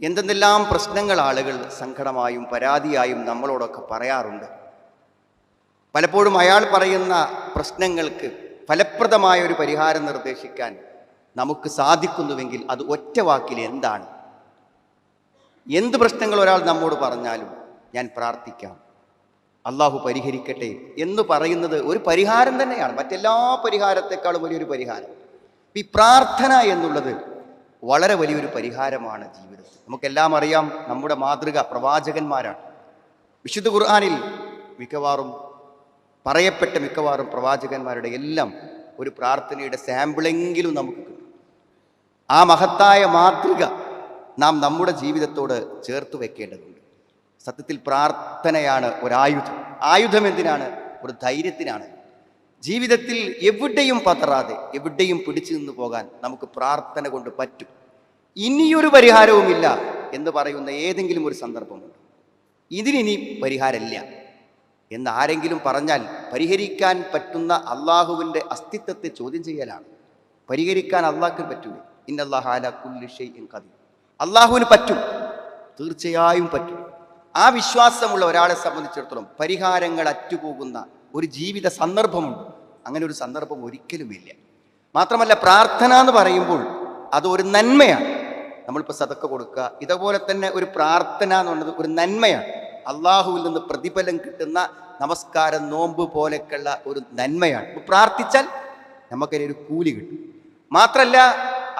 എന്തെല്ലാം പ്രശ്നങ്ങൾ ആളുകൾ സങ്കടമായും പരാതിയായും നമ്മളോടൊക്കെ പറയാറുണ്ട്. പലപ്പോഴും അയാൾ പറയുന്ന പ്രശ്നങ്ങൾക്ക് ഫലപ്രദമായ ഒരു പരിഹാരം നിർദ്ദേശിക്കാൻ നമുക്ക് സാധിക്കുന്നുവെങ്കിൽ അത് ഒറ്റ വാക്കിൽ എന്താണ്? എന്ത് പ്രശ്നങ്ങൾ ഒരാൾ നമ്മോട് പറഞ്ഞാലും ഞാൻ പ്രാർത്ഥിക്കാം, അള്ളാഹു പരിഹരിക്കട്ടെ എന്ന് പറയുന്നത് ഒരു പരിഹാരം തന്നെയാണ്, മറ്റെല്ലാ പരിഹാരത്തെക്കാളും വലിയൊരു പരിഹാരം. ഈ പ്രാർത്ഥന എന്നുള്ളത് വളരെ വലിയൊരു പരിഹാരമാണ് ജീവിതത്തിൽ. നമുക്കെല്ലാം അറിയാം, നമ്മുടെ മാതൃക പ്രവാചകന്മാരാണ്. വിശുദ്ധ ഖുർആനിൽ പറയപ്പെട്ട മിക്കവാറും പ്രവാചകന്മാരുടെ എല്ലാം ഒരു പ്രാർത്ഥനയുടെ സാമ്പിളെങ്കിലും നമുക്ക് കിട്ടും. ആ മഹത്തായ മാതൃക നാം നമ്മുടെ ജീവിതത്തോട് ചേർത്ത് വെക്കേണ്ടതുണ്ട്. സത്യത്തിൽ പ്രാർത്ഥനയാണ് ഒരായുധം. ആയുധം എന്തിനാണ്? ഒരു ധൈര്യത്തിനാണ്. ജീവിതത്തിൽ എവിടെയും പതറാതെ എവിടെയും പിടിച്ചു നിന്ന് പോകാൻ നമുക്ക് പ്രാർത്ഥന കൊണ്ട് പറ്റും. ഇനിയൊരു പരിഹാരവുമില്ല എന്ന് പറയുന്ന ഏതെങ്കിലും ഒരു സന്ദർഭമുണ്ട്, ഇതിനി പരിഹാരമില്ല എന്ന് ആരെങ്കിലും പറഞ്ഞാൽ പരിഹരിക്കാൻ പറ്റുന്ന അള്ളാഹുവിൻ്റെ അസ്തിത്വത്തെ ചോദ്യം ചെയ്യലാണ്. പരിഹരിക്കാൻ അള്ളാഹ്ക്ക് പറ്റൂല. ഇന്നല്ലാഹ അലാ കുല്ലി ഷൈഇൻ ഖദീർ. അള്ളാഹുവിന് പറ്റും, തീർച്ചയായും പറ്റും. ആ വിശ്വാസമുള്ള ഒരാളെ സംബന്ധിച്ചിടത്തോളം പരിഹാരങ്ങൾ അറ്റുപോകുന്ന ഒരു ജീവിത സന്ദർഭമുണ്ട്. അങ്ങനെ ഒരു സന്ദർഭം ഒരിക്കലുമില്ല. മാത്രമല്ല, പ്രാർത്ഥന എന്ന് പറയുമ്പോൾ അത് ഒരു നന്മയാണ്. നമ്മളിപ്പോൾ സദക്ക കൊടുക്കുക, ഇതുപോലെ തന്നെ ഒരു പ്രാർത്ഥന എന്ന് പറയുന്നത് ഒരു നന്മയാണ്. അള്ളാഹുവിൽ നിന്ന് പ്രതിഫലം കിട്ടുന്ന നമസ്കാരം, നോമ്പ് പോലെയൊക്കെയുള്ള ഒരു നന്മയാണ്. പ്രാർത്ഥിച്ചാൽ നമുക്കൊരു കൂലി കിട്ടും. മാത്രമല്ല,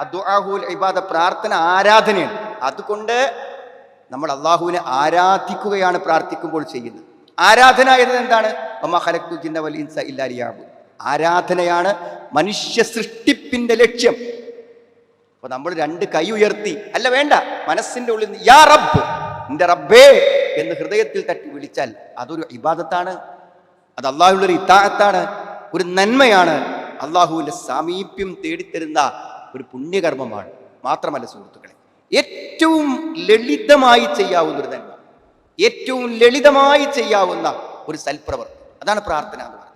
അദ്ദുആഉൽ ഇബാദ, പ്രാർത്ഥന ആരാധനയാണ്. അതുകൊണ്ട് നമ്മൾ അള്ളാഹുവിനെ ആരാധിക്കുകയാണ് പ്രാർത്ഥിക്കുമ്പോൾ ചെയ്യുന്നത്. ആരാധന എന്നത് എന്താണ്? വമാ ഖലഖ്തുൽ ജിന്ന വൽ ഇൻസ ഇല്ലാ ലിയഅ്ബുദൂൻ. ആരാധനയാണ് മനുഷ്യ സൃഷ്ടിപ്പിന്റെ ലക്ഷ്യം. അപ്പൊ നമ്മൾ രണ്ട് കൈ ഉയർത്തി അല്ല, വേണ്ട, മനസ്സിന്റെ ഉള്ളിൽ നിന്ന് യാ റബ്ബ്, എൻ്റെ റബ്ബേ എന്ന് ഹൃദയത്തിൽ തട്ടി വിളിച്ചാൽ അതൊരു ഇബാദത്താണ്. അത് അള്ളാഹുവിൻ്റെ ഒരു ഇത്താഅത്താണ്, ഒരു നന്മയാണ്, അള്ളാഹുവിൻ്റെ സാമീപ്യം തേടിത്തരുന്ന ഒരു പുണ്യകർമ്മമാണ്. മാത്രമല്ല സുഹൃത്തുക്കളെ, ഏറ്റവും ലളിതമായി ചെയ്യാവുന്ന ഒരു നന്മ, ഏറ്റവും ലളിതമായി ചെയ്യാവുന്ന ഒരു സൽപ്രവർത്തനം, അതാണ് പ്രാർത്ഥന എന്ന് പറയുന്നത്.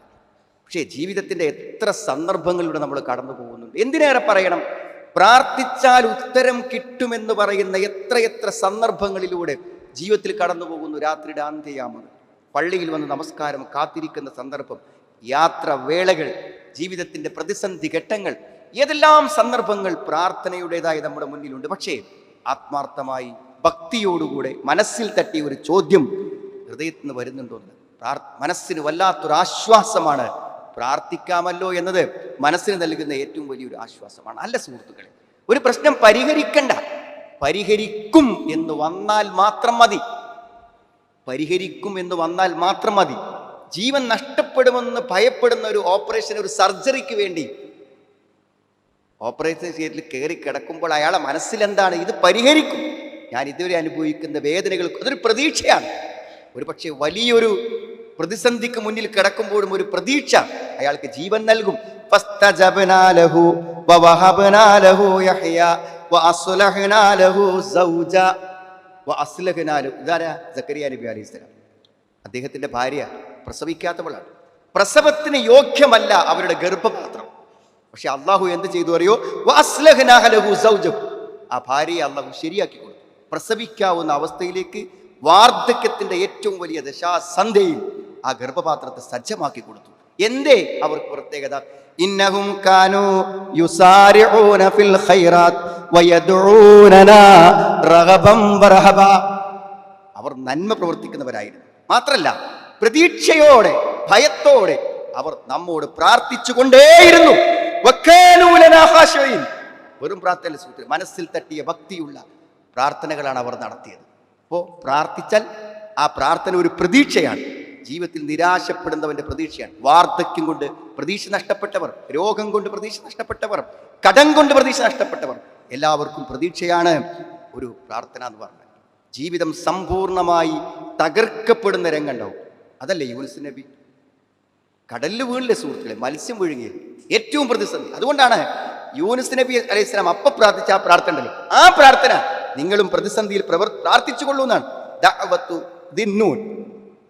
പക്ഷേ ജീവിതത്തിൻ്റെ എത്ര സന്ദർഭങ്ങളിലൂടെ നമ്മൾ കടന്നു പോകുന്നുണ്ട്. എന്തിനേറെ പറയണം, പ്രാർത്ഥിച്ചാൽ ഉത്തരം കിട്ടുമെന്ന് പറയുന്ന എത്രയെത്ര സന്ദർഭങ്ങളിലൂടെ ജീവിതത്തിൽ കടന്നു പോകുന്നു. രാത്രിയുടെ അന്ത്യയാമം, പള്ളിയിൽ വന്ന് നമസ്കാരം കാത്തിരിക്കുന്ന സന്ദർഭം, യാത്രവേളകൾ, ജീവിതത്തിൻ്റെ പ്രതിസന്ധി ഘട്ടങ്ങൾ, ഏതെല്ലാം സന്ദർഭങ്ങൾ പ്രാർത്ഥനയുടേതായി നമ്മുടെ മുന്നിലുണ്ട്. പക്ഷേ ആത്മാർത്ഥമായി ഭക്തിയോടുകൂടെ മനസ്സിൽ തട്ടിയ ഒരു ചോദ്യം ഹൃദയത്തിൽ നിന്ന് വരുന്നുണ്ടോന്ന്. മനസ്സിന് വല്ലാത്തൊരാശ്വാസമാണ്. പ്രാർത്ഥിക്കാമല്ലോ എന്നത് മനസ്സിന് നൽകുന്ന ഏറ്റവും വലിയൊരു ആശ്വാസമാണ്. അല്ല സുഹൃത്തുക്കളെ, ഒരു പ്രശ്നം പരിഹരിക്കണ്ട, പരിഹരിക്കും എന്ന് വന്നാൽ മാത്രം മതി. പരിഹരിക്കും എന്ന് വന്നാൽ മാത്രം മതി. ജീവൻ നഷ്ടപ്പെടുമെന്ന് ഭയപ്പെടുന്ന ഒരു ഓപ്പറേഷൻ, ഒരു സർജറിക്ക് വേണ്ടി ഓപ്പറേഷൻ തിയേറ്ററിൽ കയറി കിടക്കുമ്പോൾ അയാളെ മനസ്സിലെന്താണ്? ഇത് പരിഹരിക്കും, ഞാൻ ഇതുവരെ അനുഭവിക്കുന്ന വേദനകൾക്ക് അതൊരു പ്രതീക്ഷയാണ്. ഒരു പക്ഷേ വലിയൊരു പ്രതിസന്ധിക്ക് മുന്നിൽ കിടക്കുമ്പോഴും ഒരു പ്രതീക്ഷ അയാൾക്ക് ജീവൻ നൽകും. ഫസ്തജബ്നാ ലഹു വവഹബ്നാ ലഹു യഹ്യ വഅസ്ലഹ്നാ ലഹു സൗജ വഅസ്ലഹ്നാ ലഹു. ഇതാരാ? സക്കരിയ നബി അലൈഹിസ്സലാം. അദ്ദേഹത്തിന്റെ ഭാര്യ പ്രസവിക്കാത്തവളാണ്. പ്രസവത്തിന് യോഗ്യമല്ല അവരുടെ ഗർഭപാത്രം. പക്ഷെ അള്ളാഹു എന്ത് ചെയ്തു അറിയോ? വഅസ്ലഹ്നാ ലഹു സൗജ. ആ ഭാര്യയെ അള്ളാഹു ശരിയാക്കി കൊടുത്തു. പ്രസവിക്കാവുന്ന അവസ്ഥയിലേക്ക് വാർദ്ധക്യത്തിന്റെ ഏറ്റവും വലിയ ദശാസന്ധ്യയിൽ ആ ഗർഭപാത്രത്തെ സജ്ജമാക്കി കൊടുത്തു. എന്തേ അവർക്ക് പ്രത്യേകത? ഇന്നഹും കാനൂ യുസാരിഊന ഫിൽ ഖൈറാത്ത് വയദ്ഊനനാ റഗബൻ വറഹബ. അവർ നന്മ പ്രവർത്തിക്കുന്നവരായിരുന്നു. മാത്രല്ല, പ്രതീക്ഷയോടെ ഭയത്തോടെ അവർ നമ്മോട് പ്രാർത്ഥിച്ചു കൊണ്ടേയിരുന്നു. വകാനൂ ലനാ ഖാശിഈൻ. വെറും പ്രാർത്ഥന സുഹൃത്ത്, മനസ്സിൽ തട്ടിയ ഭക്തിയുള്ള പ്രാർത്ഥനകളാണ് അവർ നടത്തിയത്. അപ്പോൾ പ്രാർത്ഥിച്ചാൽ ആ പ്രാർത്ഥന ഒരു പ്രതീക്ഷയാണ്. ജീവിതത്തിൽ നിരാശപ്പെടുന്നവന്റെ പ്രതീക്ഷയാണ്. വാർദ്ധക്യം കൊണ്ട് പ്രതീക്ഷ നഷ്ടപ്പെട്ടവർ, രോഗം കൊണ്ട് പ്രതീക്ഷ നഷ്ടപ്പെട്ടവർ, കടം കൊണ്ട് പ്രതീക്ഷ നഷ്ടപ്പെട്ടവർ, എല്ലാവർക്കും പ്രതീക്ഷയാണ് ഒരു പ്രാർത്ഥന എന്ന് പറഞ്ഞാൽ. ജീവിതം സമ്പൂർണമായി തകർക്കപ്പെടുന്ന രംഗമുണ്ടാവും. അതല്ലേ യൂനുസ് നബി? കടലിൽ വീണില്ലേ സുഹൃത്തുക്കളെ, മത്സ്യം വിഴുങ്ങി, ഏറ്റവും പ്രതിസന്ധി. അതുകൊണ്ടാണ് യൂനുസ് നബി അലൈഹിസ്സലാം അപ്പം പ്രാർത്ഥിച്ച ആ പ്രാർത്ഥന ഉണ്ടല്ലോ, ആ പ്രാർത്ഥന നിങ്ങളും പ്രതിസന്ധിയിൽ പ്രാർത്ഥിച്ചു കൊള്ളൂ എന്നാണ്. ദഅവത്തു ദിന്നൂൻ,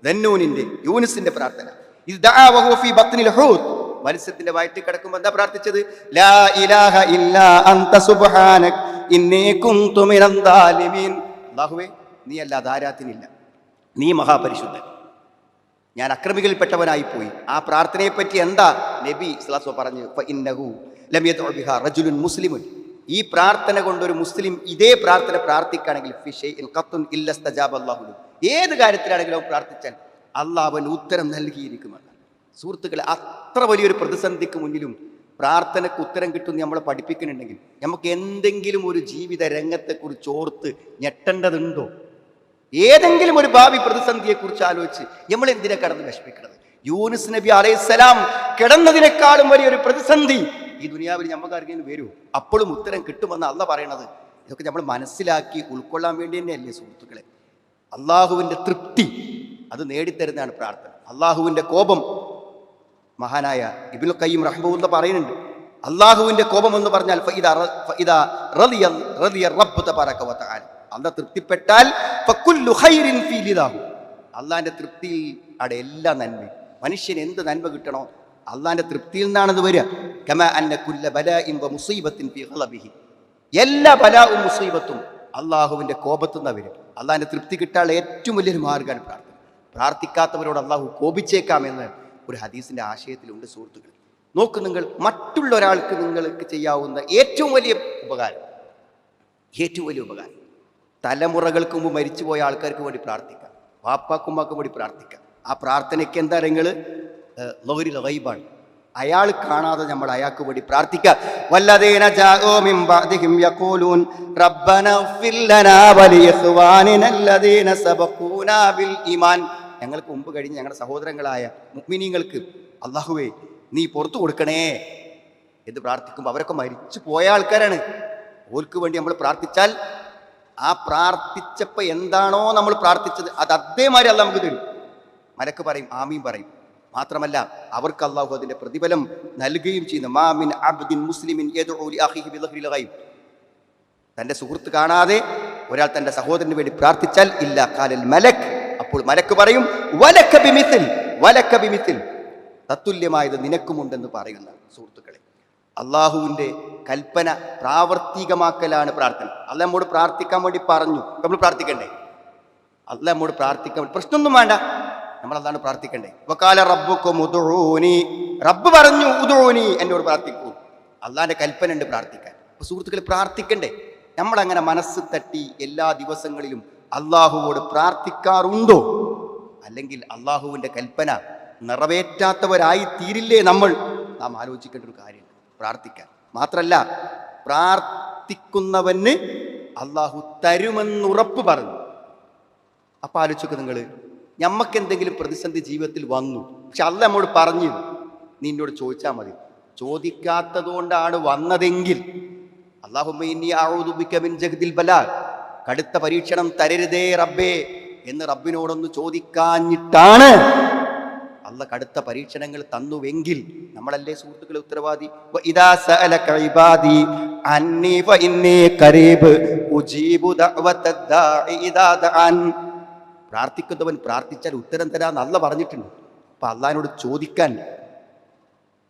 ദന്നൂനിന്റെ യൂനുസിന്റെ പ്രാർത്ഥന. ഇത് ദഅവഹു ഫീ ബത്നിൽ ഹൂത്, മത്സ്യത്തിന്റെ വയറ്റിൽ കിടക്കുമ്പോൾ എന്താ പ്രാർത്ഥിച്ചത്? ലാ ഇലാഹ ഇല്ലാ അൻത സുബ്ഹാനക ഇന്നി കുന്തു മിനൽ ദാലിമീൻ. അല്ലാഹുവേ നീ അല്ലാതെ ആരാധനയില്ല, നീ മഹാപരിശുദ്ധൻ, ഞാൻ അക്രമികളിൽപ്പെട്ടവനായിപ്പോയി. ആ പ്രാർത്ഥനയെപ്പറ്റി എന്താ നബി സ്വല്ലല്ലാഹു പറഞ്ഞു? ഫഇന്നഹു ലം യദ്ഉ ബിഹാ റജുലുൻ മുസ്ലിമുൻ. ഈ പ്രാർത്ഥന കൊണ്ടൊരു മുസ്ലിം ഇതേ പ്രാർത്ഥന പ്രാർത്ഥിക്കുകയാണെങ്കിൽ ഫി ഷൈഇൻ ഖത്തുൻ ഇല്ല ഇസ്തജാബ അല്ലാഹു ലഹു, ഏത് കാര്യത്തിലാണെങ്കിലും പ്രാർത്ഥിച്ചാൽ അള്ളാഹു അവന് ഉത്തരം നൽകിയിരിക്കുമെന്ന്. സുഹൃത്തുക്കളെ, അത്ര വലിയൊരു പ്രതിസന്ധിക്ക് മുന്നിലും പ്രാർത്ഥനയ്ക്ക് ഉത്തരം കിട്ടുമെന്ന് നമ്മളെ പഠിപ്പിക്കുന്നുണ്ടെങ്കിൽ നമുക്ക് എന്തെങ്കിലും ഒരു ജീവിത രംഗത്തെക്കുറിച്ച് ഓർത്ത് ഞെട്ടേണ്ടതുണ്ടോ? ഏതെങ്കിലും ഒരു ഭാവി പ്രതിസന്ധിയെക്കുറിച്ച് ആലോചിച്ച് നമ്മൾ എന്തിനെ കടന്ന് വിഷമിക്കുന്നത്? യൂനുസ് നബി അലൈഹിസ്സലാം കിടന്നതിനേക്കാളും വലിയൊരു പ്രതിസന്ധി ഈ ദുനിയാവിൽ നമുക്ക് ആർക്കെങ്കിലും വരുമോ? അപ്പോഴും ഉത്തരം കിട്ടുമെന്ന് അള്ളാഹ് പറയണത്. ഇതൊക്കെ നമ്മൾ മനസ്സിലാക്കി ഉൾക്കൊള്ളാൻ വേണ്ടി തന്നെയല്ലേ സുഹൃത്തുക്കളെ? അള്ളാഹുവിൻ്റെ തൃപ്തി അത് നേടിത്തരുന്നതാണ് പ്രാർത്ഥന. അള്ളാഹുവിൻ്റെ കോപം, മഹാനായ ഇബ്നുൽ ഖയ്യിം റഹിമഹുല്ലാഹ് പറയുന്നുണ്ട്, അള്ളാഹുവിൻ്റെ കോപം എന്ന് പറഞ്ഞാൽ അള്ളാഹ് തൃപ്തിപ്പെട്ടാൽ അള്ളാഹിന്റെ തൃപ്തിയിൽ അവിടെ എല്ലാ നന്മയും, മനുഷ്യന് എന്ത് നന്മ കിട്ടണോ അള്ളാഹിന്റെ തൃപ്തിയിൽ നിന്നാണത് വരിക. കമാ അന്ന കുല്ല ബലാഇൻ വ മുസീബത്തിൻ ഫീ ഖലബിഹി, എല്ലാ ബലാഉം മുസീബത്തും അള്ളാഹുവിൻ്റെ കോപത്തിൽ നിന്നാണ് വരിക. അള്ളാഹിന്റെ തൃപ്തി കിട്ടാനുള്ള ഏറ്റവും വലിയൊരു മാർഗ്ഗമാണ് പ്രാർത്ഥന. പ്രാർത്ഥിക്കാത്തവരോട് അള്ളാഹു കോപിച്ചേക്കാമെന്ന് ഒരു ഹദീസിന്റെ ആശയത്തിലുണ്ട് സുഹൃത്തുക്കൾ. നോക്ക്, നിങ്ങൾ മറ്റുള്ള ഒരാൾക്ക് നിങ്ങൾക്ക് ചെയ്യാവുന്ന ഏറ്റവും വലിയ ഉപകാരം തലമുറകൾക്ക് മുമ്പ് മരിച്ചുപോയ ആൾക്കാർക്ക് വേണ്ടി പ്രാർത്ഥിക്കാം, വാപ്പാക്കുമ്മാക്കും വേണ്ടി പ്രാർത്ഥിക്കാം. ആ പ്രാർത്ഥനയ്ക്ക് എന്താ നിങ്ങൾ ലൗരിൽ ഗൈബാണ്, അയാൾ കാണാതെ നമ്മൾ അയാൾക്ക് വേണ്ടി പ്രാർത്ഥിക്കാം. വല്ലദീന ജാഊ മിൻ ബഅദിഹിം യഖൂലൂൻ റബ്ബനാ ഇഗ്ഫിർ ലനാ വലിഇഖ്വാനിന അല്ലദീന സബഖൂനാ ബിൽ ഈമാൻ. ഞങ്ങൾക്ക് മുമ്പ് കഴിഞ്ഞ് ഞങ്ങളുടെ സഹോദരങ്ങളായ മുഅ്മിനീങ്ങൾക്ക് അല്ലാഹുവേ നീ പുറത്തു കൊടുക്കണേ എന്ന് പ്രാർത്ഥിക്കുമ്പോൾ അവരൊക്കെ മരിച്ചു പോയ ആൾക്കാരാണ്. ഓർക്ക് വേണ്ടി നമ്മൾ പ്രാർത്ഥിച്ചാൽ ആ പ്രാർത്ഥിച്ചപ്പോൾ എന്താണോ നമ്മൾ പ്രാർത്ഥിച്ചത് അത് അതേമാതിരി അല്ലാഹ് നമുക്ക് തരും. മലക്ക് പറയും, ആമീൻ പറയും. മാത്രമല്ല അവർക്ക് അല്ലാഹു അതിന്റെ പ്രതിഫലം നൽകുകയും ചെയ്യുന്നു. മാ മിൻ അബ്ദിൻ മുസ്ലിമിൻ യദ്ഉ ലി അഖീഹി ബിളഹ്രിൽ ഗൈബ്, തന്റെ സുഹൃത്ത് കാണാതെ ഒരാൾ തന്റെ സഹോദരന് വേണ്ടി പ്രാർത്ഥിച്ചാൽ ഇല്ലാ ഖാലൽ മലക്, അപ്പോൾ മലക്ക് പറയും വലക ബിമിത്ൽ, തത്തുല്യമായത് നിനക്കുമുണ്ടെന്ന് പറയുന്ന. സുഹൃത്തുക്കളെ, അള്ളാഹുവിൻ്റെ കൽപ്പന പ്രാവർത്തികമാക്കലാണ് പ്രാർത്ഥന. അള്ളാഹ് നമ്മോട് പ്രാർത്ഥിക്കാൻ വേണ്ടി പറഞ്ഞു, നമ്മൾ പ്രാർത്ഥിക്കണ്ടേ? അള്ളാഹ് നമ്മോട് പ്രാർത്ഥിക്കാൻ പ്രശ്നമൊന്നും വേണ്ട, നമ്മൾ അതാണ് പ്രാർത്ഥിക്കണ്ടേ? വഖാല റബ്ബുക്കും ഉദ്ഊനി, റബ്ബ് പറഞ്ഞു ഉദ്ഊനി, എന്നോട് പ്രാർത്ഥിക്കൂ. അള്ളാഹിന്റെ കൽപ്പന ഉണ്ട് പ്രാർത്ഥിക്കാൻ. അപ്പൊ സുഹൃത്തുക്കളെ, പ്രാർത്ഥിക്കണ്ടേ? നമ്മളങ്ങനെ മനസ്സ് തട്ടി എല്ലാ ദിവസങ്ങളിലും അള്ളാഹുവോട് പ്രാർത്ഥിക്കാറുണ്ടോ? അല്ലെങ്കിൽ അള്ളാഹുവിൻ്റെ കൽപ്പന നിറവേറ്റാത്തവരായി തീരില്ലേ നാം ആലോചിക്കേണ്ട ഒരു കാര്യം പ്രാർത്ഥിക്കാൻ. മാത്രല്ല പ്രാർത്ഥിക്കുന്നവന് അള്ളാഹു തരുമെന്നുറപ്പ് പറഞ്ഞു. അപ്പൊ ആലോചിക്കുക നിങ്ങൾ, ഞമ്മക്ക് എന്തെങ്കിലും പ്രതിസന്ധി ജീവിതത്തിൽ വന്നു, പക്ഷെ അള്ളാഹ് നമ്മോട് പറഞ്ഞു നീ എന്നോട് ചോദിച്ചാൽ മതി. ചോദിക്കാത്തത് കൊണ്ടാണ് വന്നതെങ്കിൽ അല്ലാഹുമ്മ ഇന്നി അഊദു ബിക മിൻ ജഹദിൽ ബലാ, കടുത്ത പരീക്ഷണം തരരുതേ റബ്ബേ എന്ന് റബ്ബിനോടൊന്ന് ചോദിക്കാഞ്ഞിട്ടാണ് അള്ളാഹ് കടുത്ത പരീക്ഷണങ്ങൾ തന്നുവെങ്കിൽ നമ്മളല്ലേ സുഹൃത്തുക്കളെ ഉത്തരവാദി? വഇദാ സഅലക ഇബാദി അന്നി ഫഇന്നി ഖരീബ് ഉജീബു ദഅവതദ് ദാഇ ഇദാ ദഅൻ. പ്രാർത്ഥിക്കുന്നവൻ പ്രാർത്ഥിച്ചാൽ ഉത്തരം തരാമെന്ന് അള്ളാഹ് പറഞ്ഞിട്ടുണ്ട്. അപ്പൊ അള്ളാഹിനോട് ചോദിക്കാൻ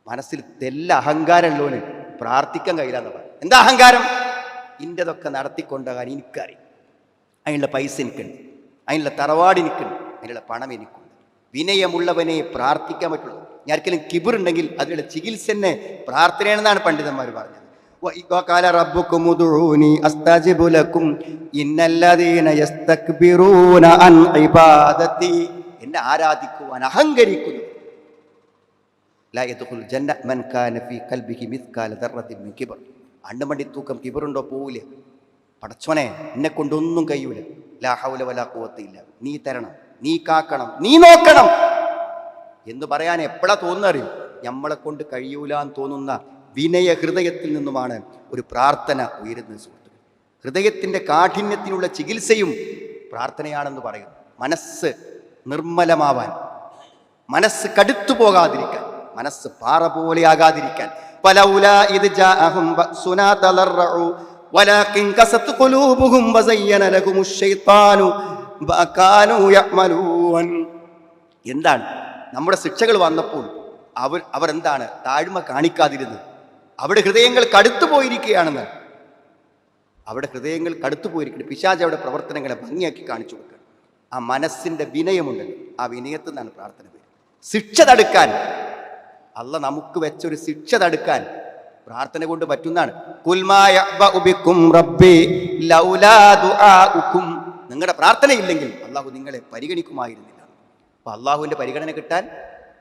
മനസ്സിൽ തെല്ല അഹങ്കാരമുള്ളവന് പ്രാർത്ഥിക്കാൻ കഴിയില്ലെന്ന് പറയും. എന്താ അഹങ്കാരം? ഇൻ്റെതൊക്കെ നടത്തിക്കൊണ്ടാകാൻ എനിക്കറിയും, അതിനുള്ള പൈസ എനിക്കുണ്ട്, അതിനുള്ള തറവാട് എനിക്കുണ്ട്, അതിനുള്ള പണം എനിക്കുണ്ട്. വിനയമുള്ളവനെ പ്രാർത്ഥിക്കാൻ പറ്റുള്ളൂ. ഞാൻ ആർക്കെങ്കിലും കിബിറുണ്ടെങ്കിൽ അതിനുള്ള ചികിത്സ തന്നെ പ്രാർത്ഥനയാണെന്നാണ് പണ്ഡിതന്മാർ പറഞ്ഞത്. വഖാല റബ്ബുക്കും ഉദ്ഊനി അസ്തജിബു ലക്കും ഇന്നല്ലദീന യസ്തക്ബിറൂന അൻ ഇബാദതി, എന്നെ ആരാധിക്കുവാൻ അഹങ്കരിക്കുന്നു ലാ യദ്ഖുൽ ജന്ന മൻ കാന ഫീ ഖൽബിഹി മിസ്കാല ദർറത്തിൻ മിൻ കിബർ. അണ്ണുമണ്ടി തൂക്കം കിബറുണ്ടോ? പോവില്ല. പടച്ചോനെ എന്നെ കൊണ്ടൊന്നും കഴിയൂല. ലാ ഹൗല വലാ ഖുവത ഇല്ല, നീ തരണം, നീ കാക്കണം, നീ നോക്കണം എന്ന് പറയാൻ എപ്പോഴാ തോന്നുന്നറിയും? നമ്മളെ കൊണ്ട് കഴിയൂലാന്ന് തോന്നുന്ന വിനയ ഹൃദയത്തിൽ നിന്നുമാണ് ഒരു പ്രാർത്ഥന ഉയരുന്നത്. സുഹൃത്തുക്കൾ, ഹൃദയത്തിൻ്റെ കാഠിന്യത്തിനുള്ള ചികിത്സയും പ്രാർത്ഥനയാണെന്ന് പറയുന്നു. മനസ്സ് നിർമ്മലമാവാൻ, മനസ്സ് കടുത്തു പോകാതിരിക്കാൻ, മനസ്സ് പാറ പോലെ ആകാതിരിക്കാൻ. ഫലൗലാ ഇദ് ജാഅഹും ബഅസുനാ തളറഉ വലാകിൻ ഖസത് ഖുലൂബുഹും വസയ്യന ലഹുമുശ് ശൈത്താനു മാ കാനൂ യഅമലൂൻ. എന്താണ് നമ്മുടെ ശിക്ഷകൾ വന്നപ്പോൾ അവരെന്താണ് താഴ്മ കാണിക്കാതിരുന്നത്? അവിടെ ഹൃദയങ്ങൾ കടുത്തു പോയിരിക്കുകയാണെന്ന്. അവിടെ ഹൃദയങ്ങൾ കടുത്തു പോയിരിക്കുന്നു. പിശാച് അവിടെ പ്രവർത്തനങ്ങളെ ഭംഗിയാക്കി കാണിച്ചു കൊടുക്കുക. ആ മനസ്സിൻ്റെ വിനയമുണ്ടല്ലോ, ആ വിനയത്തിൽ നിന്നാണ് പ്രാർത്ഥന വരിക. ശിക്ഷ തടുക്കാൻ, അല്ല നമുക്ക് വെച്ചൊരു ശിക്ഷ തടുക്കാൻ പ്രാർത്ഥന കൊണ്ട് പറ്റുന്നതാണ്. നിങ്ങളുടെ പ്രാർത്ഥനയില്ലെങ്കിൽ അള്ളാഹു നിങ്ങളെ പരിഗണിക്കുമായിരുന്നില്ല. അപ്പൊ അള്ളാഹുവിൻ്റെ പരിഗണന കിട്ടാൻ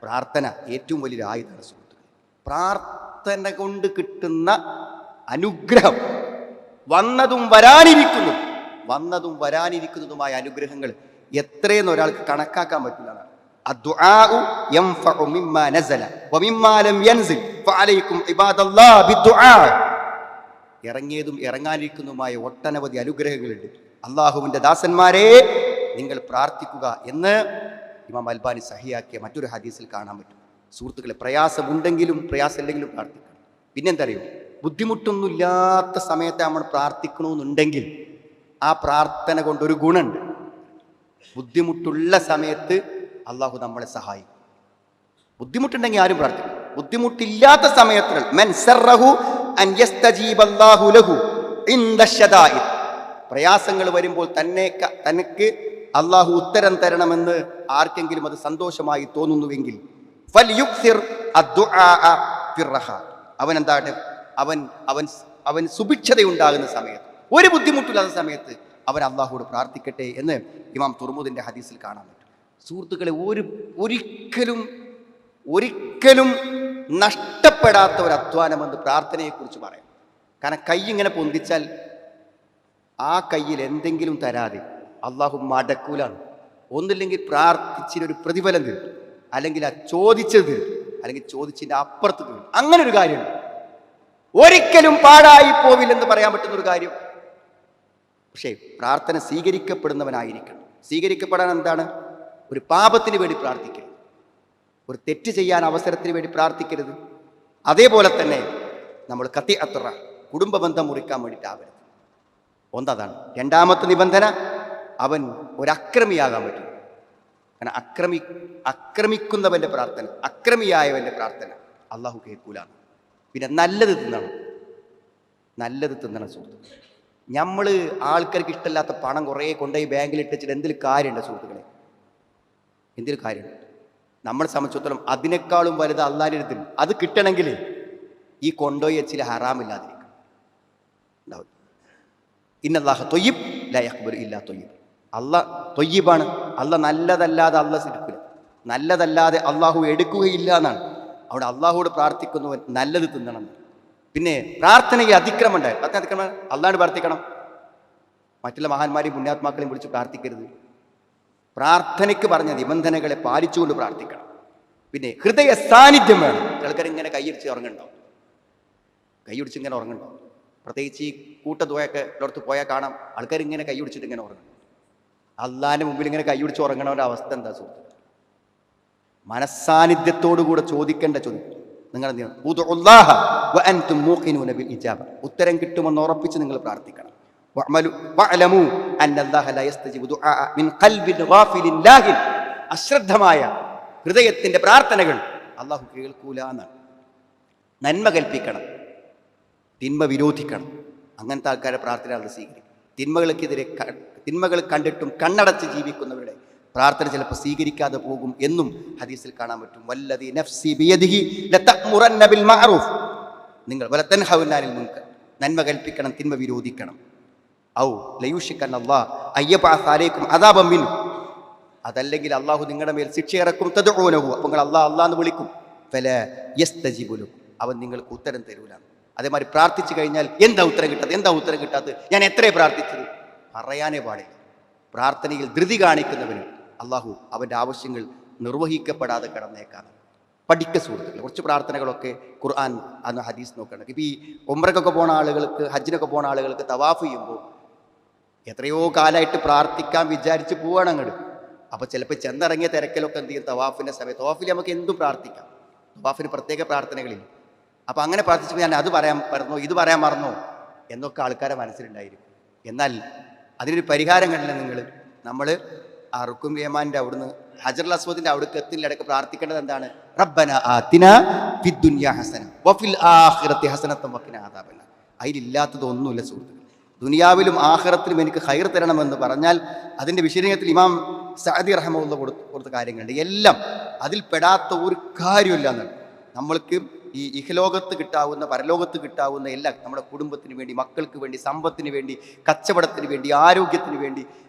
പ്രാർത്ഥന ഏറ്റവും വലിയൊരു ആയുധമാണ് സുഹൃത്തുക്കളെ. പ്രാർത്ഥന കൊണ്ട് കിട്ടുന്ന അനുഗ്രഹം, വന്നതും വരാനിരിക്കുന്നതുമായ അനുഗ്രഹങ്ങൾ എത്രയെന്ന് ഒരാൾക്ക് കണക്കാക്കാൻ പറ്റില്ല. ഇറങ്ങിയതും ഇറങ്ങാനിരിക്കുന്നതുമായ ഒട്ടനവധി അനുഗ്രഹങ്ങളുണ്ട്. അള്ളാഹുവിൻ്റെ ദാസന്മാരെ, നിങ്ങൾ പ്രാർത്ഥിക്കുക എന്ന് ഇമാം അൽബാനി സഹിയാക്കിയ മറ്റൊരു ഹദീസിൽ കാണാൻ പറ്റും. സുഹൃത്തുക്കളെ, പ്രയാസമുണ്ടെങ്കിലും പ്രയാസമില്ലെങ്കിലും പ്രാർത്ഥിക്കണം. പിന്നെന്താ അറിയോ, ബുദ്ധിമുട്ടൊന്നുമില്ലാത്ത സമയത്ത് നമ്മൾ പ്രാർത്ഥിക്കണമെന്നുണ്ടെങ്കിൽ ആ പ്രാർത്ഥന കൊണ്ടൊരു ഗുണമുണ്ട്. ബുദ്ധിമുട്ടുള്ള സമയത്ത് അള്ളാഹു നമ്മളെ സഹായിക്കും. ബുദ്ധിമുട്ടുണ്ടെങ്കിൽ ആരും പ്രാർത്ഥിക്കും. ബുദ്ധിമുട്ടില്ലാത്ത സമയത്ത് പ്രയാസങ്ങൾ വരുമ്പോൾ തനിക്ക് അള്ളാഹു ഉത്തരം തരണമെന്ന് ആർക്കെങ്കിലും അത് സന്തോഷമായി തോന്നുന്നുവെങ്കിൽ അവൻ എന്താകട്ടെ, അവൻ സുഭിക്ഷതയുണ്ടാകുന്ന സമയത്ത്, ഒരു ബുദ്ധിമുട്ടില്ലാത്ത സമയത്ത് അവൻ അള്ളാഹുവോട് പ്രാർത്ഥിക്കട്ടെ എന്ന് ഇമാം തുർമുദിന്റെ ഹദീസിൽ കാണാൻ പറ്റും. സുഹൃത്തുക്കളെ, ഒരിക്കലും നഷ്ടപ്പെടാത്ത ഒരു അധ്വാനമെന്ന് പ്രാർത്ഥനയെക്കുറിച്ച് പറയാം. കാരണം കൈ ഇങ്ങനെ പൊന്തിച്ചാൽ ആ കയ്യിൽ എന്തെങ്കിലും തരാതെ അള്ളാഹു മടക്കൂലാണ്. ഒന്നില്ലെങ്കിൽ പ്രാർത്ഥിച്ചതിനൊരു പ്രതിഫലം തരും, അല്ലെങ്കിൽ ആ ചോദിച്ചത് തരും, അല്ലെങ്കിൽ ചോദിച്ചതിൻ്റെ അപ്പുറത്ത് തരും. അങ്ങനെ ഒരു കാര്യമുണ്ട്. ഒരിക്കലും പാഴായി പോവില്ലെന്ന് പറയാൻ പറ്റുന്ന ഒരു കാര്യം. പക്ഷേ പ്രാർത്ഥന സ്വീകരിക്കപ്പെടുന്നവനായിരിക്കണം. സ്വീകരിക്കപ്പെടാൻ എന്താണ്? ഒരു പാപത്തിന് വേണ്ടി പ്രാർത്ഥിക്കരുത്, ഒരു തെറ്റ് ചെയ്യാൻ അവസരത്തിന് വേണ്ടി പ്രാർത്ഥിക്കരുത്. അതേപോലെ തന്നെ നമ്മൾ കുടുംബ ബന്ധം മുറിക്കാൻ വേണ്ടിയിട്ടാവരുത്. ഒന്നതാണ്. രണ്ടാമത്തെ നിബന്ധന, അവൻ ഒരു അക്രമിയാകാൻ പറ്റും. കാരണം അക്രമിക്കുന്നവൻ്റെ പ്രാർത്ഥന, അക്രമിയായവൻ്റെ പ്രാർത്ഥന അള്ളാഹു കേൾക്കൂലാണ്. പിന്നെ നല്ലത് തിന്നണം സുഹൃത്തുക്കളെ. നമ്മൾ ആൾക്കാർക്ക് ഇഷ്ടമില്ലാത്ത പണം കുറേ കൊണ്ടുപോയി ബാങ്കിൽ ഇട്ടിച്ചിട്ട് എന്തെങ്കിലും കാര്യമുണ്ട് സുഹൃത്തുക്കളെ? എന്തെങ്കിലും കാര്യമുണ്ട്? നമ്മളെ സംബന്ധിച്ചിടത്തോളം അതിനേക്കാളും വലുത് അള്ളാഹിൻ്റെ അടുത്ത്. അത് കിട്ടണമെങ്കിൽ ഈ കൊണ്ടുപോയി വെച്ചിൽ ഹറാമില്ലാതിരിക്കണം. ഇന്നല്ലാഹ ത്വയ്യിബ് ലാ യഖ്ബലു ഇല്ലാ ത്വയ്യിബ്. അള്ളാഹ് ത്വയ്യിബാണ്. അള്ളാഹ് നല്ലതല്ലാതെ അള്ളാഹ് എടുക്കില്ല, നല്ലതല്ലാതെ അള്ളാഹു എടുക്കുകയില്ല എന്നാണ്. അവിടെ അള്ളാഹുവോട് പ്രാർത്ഥിക്കുന്നവൻ നല്ലത് തിന്നണം. പിന്നെ പ്രാർത്ഥനയ്ക്ക് അതിക്രമം ഉണ്ടായി. അതിക്രമം അള്ളാഹുവിനോട് പ്രാർത്ഥിക്കണം. മറ്റുള്ള മഹാന്മാരെയും പുണ്യാത്മാക്കളെയും വിളിച്ച് പ്രാർത്ഥിക്കരുത്. പ്രാർത്ഥനയ്ക്ക് പറഞ്ഞ നിബന്ധനകളെ പാലിച്ചുകൊണ്ട് പ്രാർത്ഥിക്കണം. പിന്നെ ഹൃദയ സാന്നിധ്യം വേണം. ആൾക്കാർ ഇങ്ങനെ കൈയടിച്ച് ഉറങ്ങുന്നുണ്ടാവും, കൈയടിച്ച് ഇങ്ങനെ ഉറങ്ങുന്നുണ്ടാവും. പ്രത്യേകിച്ച് ഈ കൂട്ടദ്വയൊക്കെ ഉള്ളടത്ത് പോയാൽ കാണാം, ആൾക്കാർ ഇങ്ങനെ കൈയടിച്ചിട്ട് ഇങ്ങനെ ഉറങ്ങും. അള്ളാഹിൻ്റെ മുമ്പിൽ ഇങ്ങനെ കൈയടിച്ച് ഉറങ്ങണവരുടെ അവസ്ഥ എന്താ സുഹൃത്ത്? മനസ്സാന്നിധ്യത്തോടുകൂടെ ചോദിക്കേണ്ട ചോദ്യം. നിങ്ങൾ എന്ത് ചെയ്യണം? ഉത്തരം കിട്ടുമെന്ന് ഉറപ്പിച്ച് നിങ്ങൾ പ്രാർത്ഥിക്കണം. അശ്രദ്ധമായ ഹൃദയത്തിന്റെ പ്രാർത്ഥനകൾ അള്ളാഹു കേൾക്കൂല എന്നാണ്. നന്മ കൽപ്പിക്കണം, തിന്മ വിരോധിക്കണം. അങ്ങനത്തെ ആൾക്കാരെ പ്രാർത്ഥന അത് സ്വീകരിക്കും. തിന്മകൾ കണ്ടിട്ടും കണ്ണടച്ച് ജീവിക്കുന്നവരുടെ പ്രാർത്ഥന ചിലപ്പോൾ സ്വീകരിക്കാതെ പോകും എന്നും ഹദീസിൽ കാണാൻ പറ്റും. വല്ലദീ നഫ്സി ബിയദിഹി ലതഅമുറന്ന ബിൽ മഅറൂഫ്, നിങ്ങൾ വലതൻഹൗന അനിൽ മുൻകർ, നന്മ കൽപ്പിക്കണം, തിന്മ വിരോധിക്കണം. ഔ ലയുഷിക്കൻ അല്ലാഹ് അയ്യബഅസ അലൈക്കും അദാബൻ മിൻഹു, അതല്ലെങ്കിൽ അള്ളാഹു നിങ്ങളുടെ മേൽ ശിക്ഷ ഇറക്കും. തദ്ഉനഹു, അപ്പോൾ നിങ്ങൾ അല്ലാഹ് എന്ന് വിളിക്കും. ഫലാ യസ്തജിബു ലക്കും, അവൻ നിങ്ങൾക്ക് ഉത്തരം തരൂല. അതേമാതിരി പ്രാർത്ഥിച്ചു കഴിഞ്ഞാൽ എന്താ ഉത്തരം കിട്ടാത്തത്, ഞാൻ എത്രയേ പ്രാർത്ഥിച്ചത് പറയാനേ പാടില്ല. പ്രാർത്ഥനയിൽ ധൃതി കാണിക്കുന്നവന് അള്ളാഹു അവൻ്റെ ആവശ്യങ്ങൾ നിർവഹിക്കപ്പെടാതെ കിടന്നേക്കാം. സുഹൃത്തുക്കളെ, കുറച്ച് പ്രാർത്ഥനകളൊക്കെ ഖുർആൻ അന്ന് ഹദീസ് നോക്കണം. ഇപ്പം ഈ ഉംറക്കൊക്കെ പോണ ആളുകൾക്ക്, ഹജ്ജിനൊക്കെ പോണ ആളുകൾക്ക് തവാഫ് ചെയ്യുമ്പോൾ എത്രയോ കാലമായിട്ട് പ്രാർത്ഥിക്കാൻ വിചാരിച്ച് പോവാണ് അങ്ങോട്ട്. അപ്പോൾ ചിലപ്പോൾ ചെന്നിറങ്ങിയ തിരക്കിലൊക്കെ എന്ത് ചെയ്യും, തവാഫിൻ്റെ സമയത്ത്, തവാഫിൽ നമുക്ക് എന്തും പ്രാർത്ഥിക്കാം, തവാഫിന് പ്രത്യേക പ്രാർത്ഥനകളില്ല. അപ്പോൾ അങ്ങനെ പ്രാർത്ഥിച്ചപ്പോൾ ഞാൻ അത് പറയാൻ മറന്നോ, ഇത് പറയാൻ മറന്നോ എന്നൊക്കെ ആൾക്കാരെ മനസ്സിലുണ്ടായിരിക്കും. എന്നാൽ അതിനൊരു പരിഹാരം കണ്ടില്ല. നമ്മൾ ആ റുക്കും യമാൻ്റെ അവിടുന്ന് ഹജറുൽ അസ്വദിൻ്റെ അവിടേക്ക് എത്തുന്നിടക്ക് പ്രാർത്ഥിക്കേണ്ടത് എന്താണ്? റബ്ബന ആതിനാ ഫിദ്ദുനിയാ ഹസന വഫിൽ ആഖിറതി ഹസനതൻ വഖിനാ അദാബന്നാർ. അതിലില്ലാത്തതൊന്നുമില്ല സുഹൃത്തുക്കൾ. ദുനിയാവിലും ആഖിറത്തിലും എനിക്ക് ഖൈർ തരണമെന്ന് പറഞ്ഞാൽ അതിൻ്റെ വിശദീകരണത്തിൽ ഇമാം സഅദി റഹ്മത്തുള്ളാഹി കൊടുത്ത കാര്യങ്ങളുണ്ട്. എല്ലാം അതിൽ പെടാത്ത ഒരു കാര്യമില്ല എന്നാണ്. നമ്മൾക്ക് ഈ ഇഹലോകത്ത് കിട്ടാവുന്ന പരലോകത്ത് കിട്ടാവുന്ന എല്ലാം നമ്മുടെ കുടുംബത്തിന് വേണ്ടി, മക്കൾക്ക് വേണ്ടി, സമ്പത്തിന് വേണ്ടി, കച്ചവടത്തിന് വേണ്ടി, ആരോഗ്യത്തിന് വേണ്ടി,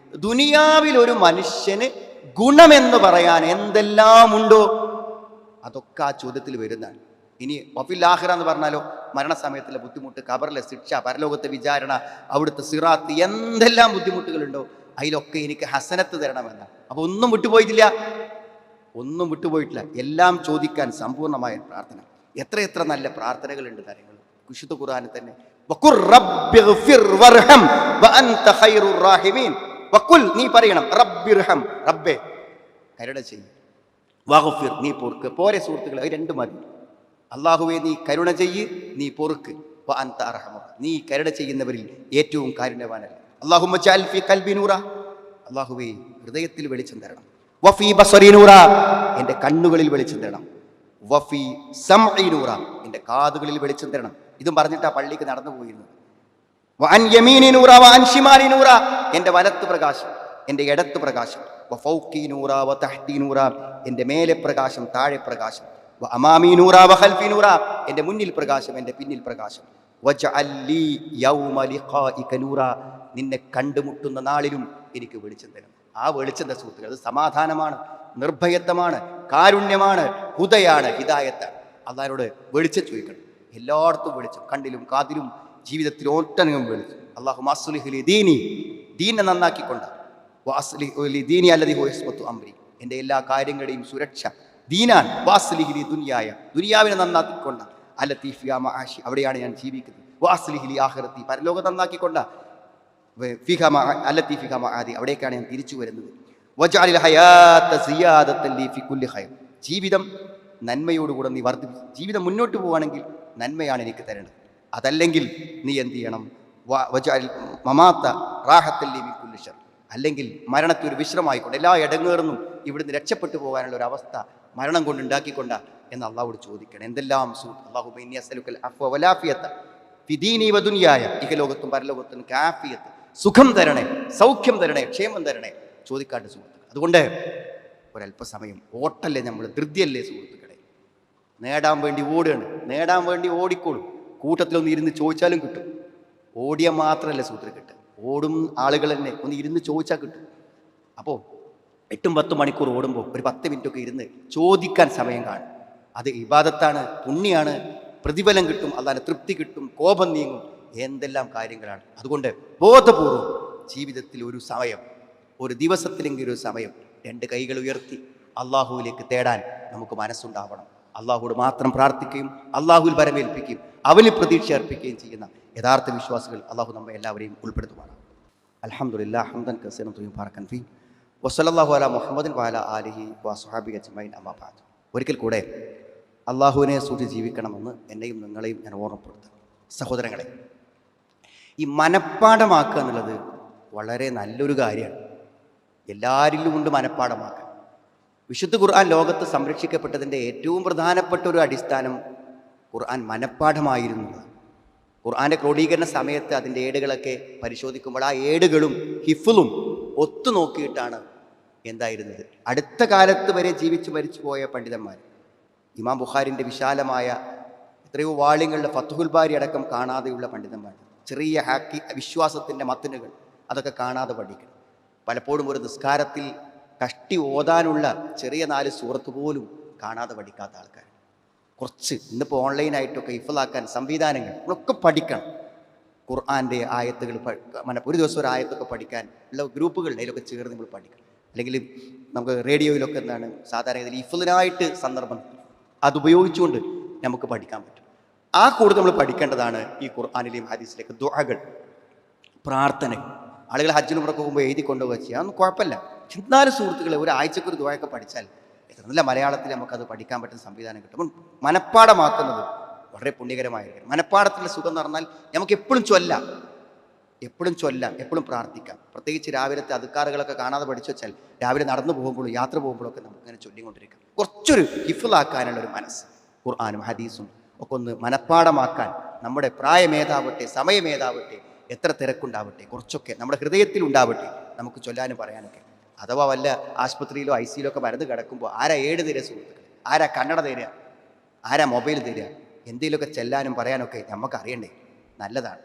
ദുനിയാവിൽ ഒരു മനുഷ്യന് ഗുണമെന്ന് പറയാൻ എന്തെല്ലാം ഉണ്ടോ അതൊക്കെ ആ ചോദ്യത്തിൽ വരുന്നതാണ്. ഇനി വഫിൽ ആഖിറ എന്ന് പറഞ്ഞാലോ, മരണസമയത്തിലെ ബുദ്ധിമുട്ട്, ഖബറിലെ ശിക്ഷ, പരലോകത്തെ വിചാരണ, അവിടുത്തെ സിറാത്ത്, എന്തെല്ലാം ബുദ്ധിമുട്ടുകളുണ്ടോ അതിലൊക്കെ എനിക്ക് ഹസനത്ത് തരണമെന്നാണ്. അപ്പോൾ ഒന്നും വിട്ടുപോയിട്ടില്ല. എല്ലാം ചോദിക്കാൻ സമ്പൂർണ്ണമായ പ്രാർത്ഥന. എത്ര നല്ല പ്രാർത്ഥനകളുണ്ട് കാര്യങ്ങൾ വിശുദ്ധ ഖുർആനിൽ തന്നെ. വഖുർ റബ്ബിഗ്ഫിർ വർഹം വഅൻത ഖൈറുർ റാഹിമീൻ. വഖുൽ, നീ പറയണം, റബ്ബിർഹം, റബ്ബേ കരുണ ചെയ്യ്, വഗ്ഫിർ, നീ പൊറുക്ക്. പോരെ സുഹൃത്തുക്കളെ, അത് രണ്ടും മതി. അല്ലാഹുവേ നീ കരുണ ചെയ്യ്, നീ പൊറുക്ക്. വഅൻത അർഹമുർ, നീ കരുണ ചെയ്യുന്നവരിൽ ഏറ്റവും കാരുണ്യവാനല്ല. അല്ലാഹുമ്മ ജഅൽ ഫീ ഖൽബി നൂറ, അല്ലാഹുവേ ഹൃദയത്തിൽ വെളിച്ചം തരണം. വഫീ ബസരി നൂറ, എൻ്റെ കണ്ണുകളിൽ വെളിച്ചം തരണം. വഫീ സംഇ നൂറ, എൻ്റെ കാതുകളിൽ വെളിച്ചം തരണം. ഇതും പറഞ്ഞിട്ട് ആ പള്ളിക്ക് നടന്നു പോയിരുന്നു. വഅൻ യമീനി നൂറ വഅൻ ശിമാലി നൂറ, എൻ്റെ വലത്ത് പ്രകാശം, എൻ്റെ ഇടത്ത് പ്രകാശം. വഫൗഖി നൂറ വതഹ്തി നൂറ, എൻ്റെ മേലെ പ്രകാശം, താഴെ പ്രകാശം. വഅമാമി നൂറ വഖൽഫി നൂറ, എൻ്റെ മുന്നിൽ പ്രകാശം, എൻ്റെ പിന്നിൽ പ്രകാശം. വജഅൽ ലീ യൗമ ലിഖാഇക നൂറ, നിന്നെ കണ്ടുമുട്ടുന്ന നാളിലും എനിക്ക് വെളിച്ചം തരണം. ആ വെളിച്ചത്തെ സുഹൃത്തുക്കൾ, അത് സമാധാനമാണ്, നിർഭയത്വമാണ്, കാരുണ്യമാണ്, ഹുദയാണ്, ഹിദായത്താണ്. അള്ളാഹിനോട് വെളിച്ചം ചോദിക്കണം. എല്ലായിടത്തും വെളിച്ചം, കണ്ണിലും കാതിലും ജീവിതത്തിൽ ഒട്ടനങ്ങും വെളിച്ചം. അല്ലാഹുമ്മ അസ്ലിഹ് ലി ദീനി, ദീനെ നന്നാക്കിക്കൊണ്ട. വഅസ്ലിഹ് ലി ദീനി അല്ലദീ ഹുവ ഇസ്മത്തു അംരി, എൻ്റെ എല്ലാ കാര്യങ്ങളുടെയും സുരക്ഷ ദീനാണ്. വഅസ്ലിഹ് ലി ദുനിയായ, ദുനിയാവിനെ നന്നാക്കിക്കൊണ്ട. അല്ലതീ ഫിഹാ മആശി, അവിടെയാണ് ഞാൻ ജീവിക്കുന്നത്. വഅസ്ലിഹ് ലി ആഖിറതി, പരലോകം നന്നാക്കിക്കൊണ്ട. അല്ലതീ ഫിഹാ മആദി, അവിടേക്കാണ് ഞാൻ തിരിച്ചു വരുന്നത്. വജഅലിൽ ഹയാത സിയാദത്തൻ ലീ ഫി കുല്ലി ഖൈർ, ജീവിതം നന്മയോടുകൂടെ നീ വർദ്ധിപ്പിച്ചു. ജീവിതം മുന്നോട്ട് പോവുകയാണെങ്കിൽ നന്മയാണ് എനിക്ക് തരേണ്ടത്. അതല്ലെങ്കിൽ നീ എന്ത് ചെയ്യണം? വജഅലിൽ മമാത റാഹത്തൻ ലീ മിൻ കുല്ലി ശർ, അല്ലെങ്കിൽ മരണത്തെ ഒരു വിശ്രമമായിക്കൊണ്ട് എല്ലാ ഇടങ്ങേറുന്നും ഇവിടുന്ന് രക്ഷപ്പെട്ടു പോകാനുള്ള ഒരു അവസ്ഥ മരണം കൊണ്ട് ഉണ്ടാക്കിക്കൊണ്ട എന്ന് അള്ളാഹുവോട് ചോദിക്കണം. എന്തെല്ലാം അല്ലാഹുമ്മ ഇന്നി അസ്അലുക്കൽ അഫ്വ വലാഫിയത ഫി ദീനി വദുനിയായ, ഇഹലോകത്തും പരലോകത്തും കാഫിയത്ത്, സുഖം തരണേ, സൗഖ്യം തരണേ, ക്ഷേമം തരണേ ചോദിക്കാണ്ട് സുഹൃത്തുക്കൾ. അതുകൊണ്ട് ഒരല്പസമയം ഓട്ടല്ലേ, നമ്മൾ ധൃതിയല്ലേ സുഹൃത്തുക്കളെ, നേടാൻ വേണ്ടി ഓടുകയാണ്. നേടാൻ വേണ്ടി ഓടിക്കോളും, കൂട്ടത്തിലൊന്ന് ഇരുന്ന് ചോദിച്ചാലും കിട്ടും. ഓടിയാൽ മാത്രമല്ല സുഹൃത്തുക്കൾ കിട്ടുക, ഓടും ആളുകൾ തന്നെ ഒന്ന് ഇരുന്ന് ചോദിച്ചാൽ കിട്ടും. അപ്പോൾ 8-10 മണിക്കൂർ ഓടുമ്പോൾ ഒരു 10 മിനിറ്റൊക്കെ ഇരുന്ന് ചോദിക്കാൻ സമയം കാണും. അത് ഇബാദത്താണ്, പുണ്യാണ്, പ്രതിഫലം കിട്ടും, അല്ലാതെ തൃപ്തി കിട്ടും, കോപം നീങ്ങും, എന്തെല്ലാം കാര്യങ്ങളാണ്. അതുകൊണ്ട് ബോധപൂർവം ജീവിതത്തിൽ ഒരു സമയം, ഒരു ദിവസത്തിലെങ്കിലും ഒരു സമയം 2 കൈകൾ ഉയർത്തി അള്ളാഹുവിലേക്ക് തേടാൻ നമുക്ക് മനസ്സുണ്ടാവണം. അള്ളാഹുവോട് മാത്രം പ്രാർത്ഥിക്കുകയും അള്ളാഹുവിൽ വരമേൽപ്പിക്കുകയും അവന് പ്രതീക്ഷ അർപ്പിക്കുകയും ചെയ്യുന്ന യഥാർത്ഥ വിശ്വാസികൾ അള്ളാഹു നമ്മെ എല്ലാവരെയും ഉൾപ്പെടുത്തുവാണ്. അൽഹംദുലില്ലാഹ് ഹംദൻ കസീറൻ ത്വയ്യിബൻ മുബാറകൻ ഫീഹി വസല്ലല്ലാഹു അലാ മുഹമ്മദിൻ വഅലാ ആലിഹി വസ്വഹാബിഹി അജ്മഈൻ അമ്മാ ബഅദ്. ഒരിക്കൽ കൂടെ അള്ളാഹുവിനെ സൂക്ഷിച്ച് ജീവിക്കണമെന്ന് എന്നെയും നിങ്ങളെയും ഞാൻ ഓർമ്മപ്പെടുത്തുന്നു. സഹോദരങ്ങളെ, ഈ മനഃപ്പാഠമാക്കുക എന്നുള്ളത് വളരെ നല്ലൊരു കാര്യമാണ്. എല്ലാവരിലും കൊണ്ട് മനഃപ്പാഠമാക്കുക. വിശുദ്ധ ഖുർആൻ ലോകത്ത് സംരക്ഷിക്കപ്പെട്ടതിൻ്റെ ഏറ്റവും പ്രധാനപ്പെട്ട ഒരു അടിസ്ഥാനം ഖുർആൻ മനഃപ്പാഠമായിരുന്നതാണ്. ഖുർആൻ്റെ ക്രോഡീകരണ സമയത്ത് അതിൻ്റെ ഏടുകളൊക്കെ പരിശോധിക്കുമ്പോൾ ആ ഏടുകളും ഹിഫ്ളും ഒത്തു നോക്കിയിട്ടാണ് എന്തായിരുന്നത്. അടുത്ത കാലത്ത് വരെ ജീവിച്ച് മരിച്ചു പോയ പണ്ഡിതന്മാർ, ഇമാം ബുഖാരിൻ്റെ വിശാലമായ എത്രയോ വാള്യങ്ങളുടെ ഫത്ഹുൽ ബാരി അടക്കം കാണാതെയുള്ള പണ്ഡിതന്മാർ, ചെറിയ വിശ്വാസത്തിൻ്റെ മത്തനുകൾ അതൊക്കെ കാണാതെ പഠിക്കണം. പലപ്പോഴും ഒരു നിസ്കാരത്തിൽ കഷ്ടി ഓതാനുള്ള ചെറിയ 4 സൂറത്ത് പോലും കാണാതെ പഠിക്കാത്ത ആൾക്കാർ കുറച്ച്. ഇന്നിപ്പോൾ ഓൺലൈനായിട്ടൊക്കെ ഹിഫ്ളാക്കാൻ സംവിധാനങ്ങൾ നമ്മളൊക്കെ പഠിക്കണം. ഖുർആൻ്റെ ആയത്തുകൾ ഒരു ദിവസം ഒരു ആയത്തൊക്കെ പഠിക്കാൻ ഉള്ള ഗ്രൂപ്പുകൾ അതിലൊക്കെ ചേർന്ന് നമ്മൾ പഠിക്കണം. അല്ലെങ്കിൽ നമുക്ക് റേഡിയോയിലൊക്കെ എന്താണ് സാധാരണ ഇതിൽ ഹിഫ്ളിനായിട്ട് സന്ദർഭം, അതുപയോഗിച്ചുകൊണ്ട് നമുക്ക് പഠിക്കാൻ പറ്റും. ആ കൂടുതൽ നമ്മൾ പഠിക്കേണ്ടതാണ് ഈ ഖുർആനിലെയും ഹദീസിലേക്ക് ദുആകൾ, പ്രാർത്ഥനകൾ. ആളുകൾ ഹജ്ജിന് ഉംറയ്ക്ക് പോകുമ്പോൾ എഴുതി കൊണ്ടുപോകുക ചെയ്യുക, അതൊന്നും കുഴപ്പമില്ല. എന്നാലും സുഹൃത്തുക്കളെ, ഒരാഴ്ചക്കൊരു ദുആയൊക്കെ പഠിച്ചാൽ എത്ര നല്ല മലയാളത്തിൽ നമുക്കത് പഠിക്കാൻ പറ്റുന്ന സംവിധാനം കിട്ടും. അപ്പം മനഃപ്പാഠമാക്കുന്നത് വളരെ പുണ്യകരമായിരിക്കും. മനഃപ്പാഠത്തിൻ്റെ സുഖം എന്ന് പറഞ്ഞാൽ നമുക്ക് എപ്പോഴും ചൊല്ലാം, എപ്പോഴും പ്രാർത്ഥിക്കാം. പ്രത്യേകിച്ച് രാവിലത്തെ അദ്കാറുകളൊക്കെ കാണാതെ പഠിച്ചു വെച്ചാൽ രാവിലെ നടന്നു പോകുമ്പോഴും യാത്ര പോകുമ്പോഴൊക്കെ നമുക്കിങ്ങനെ ചൊല്ലിക്കൊണ്ടിരിക്കാം. കുറച്ചൊരു ഹിഫ്ളാക്കാനുള്ള ഒരു മനസ്സ് ഖുർആനും ഹദീസും ഒക്കെ ഒന്ന് മനഃപ്പാഠമാക്കാൻ നമ്മുടെ പ്രായമേതാവട്ടെ സമയമേതാവട്ടെ എത്ര തിരക്കുണ്ടാവട്ടെ, കുറച്ചൊക്കെ നമ്മുടെ ഹൃദയത്തിൽ ഉണ്ടാവട്ടെ നമുക്ക് ചൊല്ലാനും പറയാനൊക്കെ. അഥവാ വല്ല ആശുപത്രിയിലോ ICUയിലോ ഒക്കെ മരുന്ന് കിടക്കുമ്പോൾ ആരാ ഏട് തരിക സുഹൃത്തുക്കൾ, ആരാ കണ്ണട തരിക, ആരാ മൊബൈൽ തരിക, എന്തെങ്കിലുമൊക്കെ ചെല്ലാനും പറയാനൊക്കെ നമുക്ക് അറിയണ്ടേ. നല്ലതാണ്,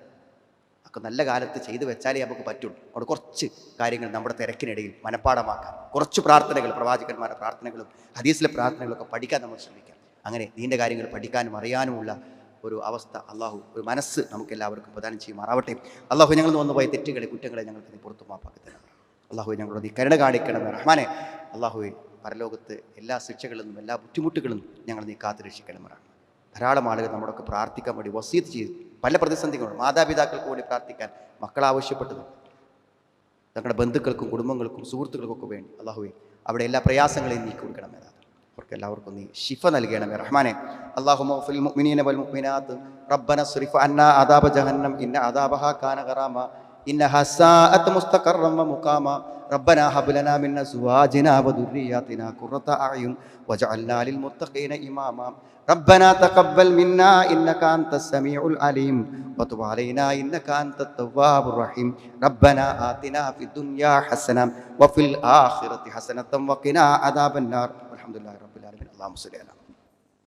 ഒക്കെ നല്ല കാലത്ത് ചെയ്തു വെച്ചാലേ നമുക്ക് പറ്റുള്ളൂ. അവിടെ കുറച്ച് കാര്യങ്ങൾ നമ്മുടെ തിരക്കിനിടയിൽ മനഃപ്പാടമാക്കാൻ, കുറച്ച് പ്രാർത്ഥനകൾ, പ്രവാചകന്മാരുടെ പ്രാർത്ഥനകളും ഹദീസിലെ പ്രാർത്ഥനകളൊക്കെ പഠിക്കാൻ നമ്മൾ ശ്രമിക്കാം. അങ്ങനെ നീണ്ട കാര്യങ്ങൾ പഠിക്കാനും അറിയാനുമുള്ള ഒരു അവസ്ഥ അള്ളാഹു, ഒരു മനസ്സ് നമുക്ക് എല്ലാവർക്കും പ്രദാനം ചെയ്യുമാറാവട്ടെ. അള്ളാഹു ഞങ്ങൾ വന്നുപോയ തെറ്റുകളെ, കുറ്റങ്ങളെ ഞങ്ങൾക്ക് നീ പുറത്തു മാപ്പാക്കി തരണം. അള്ളാഹു ഞങ്ങളോട് നീ കരുണ കാണിക്കണമേ റഹ്മാനെ. അള്ളാഹുവെ പരലോകത്ത് എല്ലാ ശിക്ഷകളിൽ നിന്നും എല്ലാ ബുദ്ധിമുട്ടുകളിൽ നിന്നും ഞങ്ങൾ നീ കാത്തു രക്ഷിക്കണമേ റഹ്മാൻ. ധാരാളം ആളുകൾ നമ്മളൊക്കെ പ്രാർത്ഥിക്കാൻ വേണ്ടി വസീയത്ത് ചെയ്തു. പല പ്രതിസന്ധികളുണ്ട്. മാതാപിതാക്കൾക്ക് വേണ്ടി പ്രാർത്ഥിക്കാൻ മക്കൾ ആവശ്യപ്പെട്ടത്, തങ്ങളുടെ ബന്ധുക്കൾക്കും കുടുംബങ്ങൾക്കും സുഹൃത്തുക്കൾക്കൊക്കെ വേണ്ടി അള്ളാഹുവെ അവിടെ എല്ലാ പ്രയാസങ്ങളെയും നീക്കി കൊടുക്കണമേ. അവർക്ക് എല്ലാവർക്കും നീ ശിഫ നൽകണമേ റഹ്മാനെ. അല്ലാഹുമ്മ ഫിൽ മുഅ്മിനീന വൽ മുഅ്മിനാത്ത് റബ്ബന സ്രിഫ് അന്നാ അദാബ ജഹന്നം ഇന്ന അദാബഹാ കാന ഗറാമ ഇന്നഹാ സാഅത് മുസ്തഖറൻ വ മുഖാമ റബ്ബനാ ഹബ് ലനാ മിൻ അസ്വാജിനാ വ ദുർരിയ്യാതിനാ ഖുറത അഅ്യുൻ വജഅൽനാ ലിൽ മുത്തഖീന ഇമാമ ربنا تقبل منا إنك أنت السميع العليم وتب علينا إنك أنت التواب الرحيم ربنا آتنا في الدنيا حسنة وفي الآخرة حسنة وقنا عذاب النار والحمد لله رب العالمين اللهم صل على